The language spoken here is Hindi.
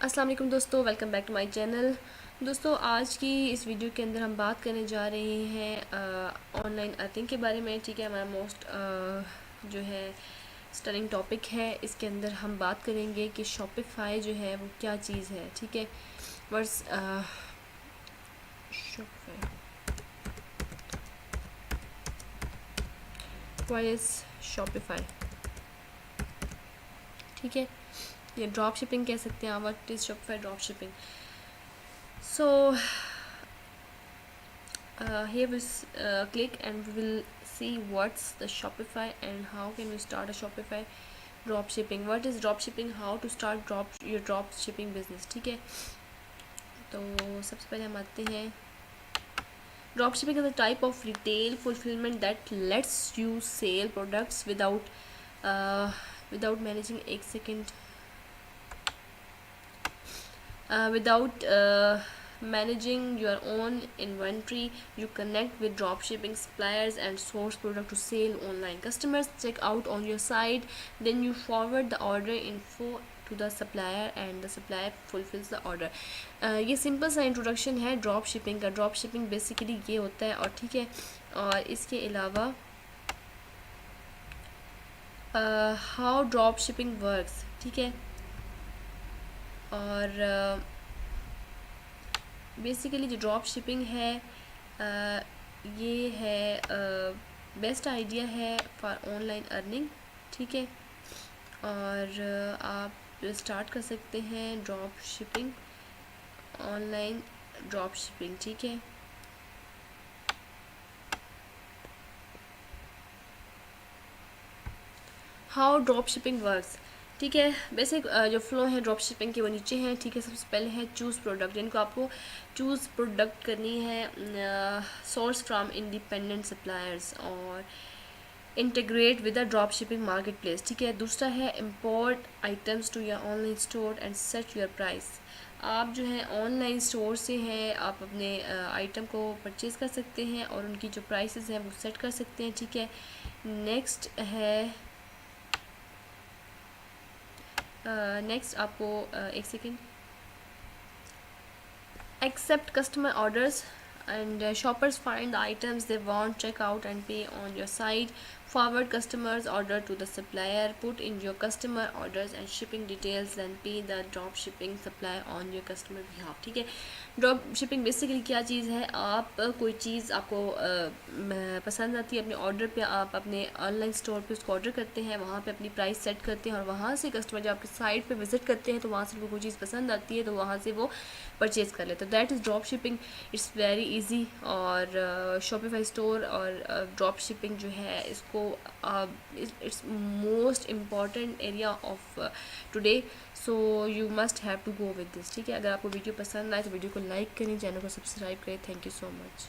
अस्सलाम वालेकुम दोस्तों, welcome back to my channel. दोस्तों, आज की इस वीडियो के अंदर हम बात करने जा रहे हैं ऑनलाइन अर्निंग के बारे में। ठीक है, हमारा मोस्ट जो है स्टनिंग टॉपिक है। इसके अंदर हम बात करेंगे कि शॉपिफाई जो है वो क्या चीज़ है। ठीक है, versus Shopify, what is Shopify. ठीक है, ये ड्रॉप शिपिंग कह सकते हैं। What is Shopify drop shipping. So here we click and we will see what's the Shopify and how can we start a Shopify drop shipping. What is drop shipping, how to start your drop shipping business. ठीक है, तो सबसे पहले हम आते हैं। Drop shipping is a type of retail fulfilment that let's you cell products without managing एक second without managing your own inventory. You connect with dropshipping suppliers and source product to sell online. Customers check out on your site, then you forward the order info to the supplier and the supplier fulfills the order. ये सिंपल सा इंट्रोडक्शन है ड्रॉप शिपिंग का। ड्रॉप शिपिंग बेसिकली ये होता है। और ठीक है, और इसके अलावा हाउ ड्रॉप शिपिंग वर्क्स। ठीक है, और बेसिकली जो ड्रॉप शिपिंग है ये है बेस्ट आइडिया है फॉर ऑनलाइन अर्निंग। ठीक है, और आप स्टार्ट कर सकते हैं drop shipping, online drop shipping. ठीक है, हाउ ड्रॉप शिपिंग वर्क्स। ठीक है, बेसिक जो फ्लो है ड्रॉप शिपिंग के वो नीचे हैं। ठीक है, सबसे पहले है चूज़ प्रोडक्ट, जिनको आपको चूज़ प्रोडक्ट करनी है सोर्स फ्रॉम इंडिपेंडेंट सप्लायर्स और integrate with the drop shipping market place. ठीक है, दूसरा है import items to your online store and set your price. आप जो है ऑनलाइन स्टोर से हैं, आप अपने आइटम को परचेज़ कर सकते हैं और उनकी जो प्राइसेस हैं वो सेट कर सकते हैं। ठीक है, नेक्स्ट है नेक्स्ट आपको एक second accept customer orders and shoppers find the items they want, check out and pay on your site, forward customers order to the supplier, put in your customer orders and shipping details, then pay the drop shipping supplier on your customer behalf. ठीक है, ड्रॉप शिपिंग बेसिकली क्या चीज़ है, आप कोई चीज़ आपको पसंद आती है, अपने ऑर्डर पे आप अपने ऑनलाइन स्टोर पे उसको ऑर्डर करते हैं, वहाँ पे अपनी प्राइस सेट करते हैं और वहाँ से कस्टमर जब आपके साइट पे विजिट करते हैं तो वहाँ से उनको कोई चीज़ पसंद आती है तो वहाँ से वो परचेज़ कर लेते हैं। That is drop shipping. It's very easy. और शॉपिफाई स्टोर और ड्रॉप शिपिंग जो है इसको it's most important area of today, so you must have to go with this. ठीक है, अगर आपको वीडियो पसंद आए तो वीडियो को लाइक करें, चैनल को सब्सक्राइब करें। Thank you so much.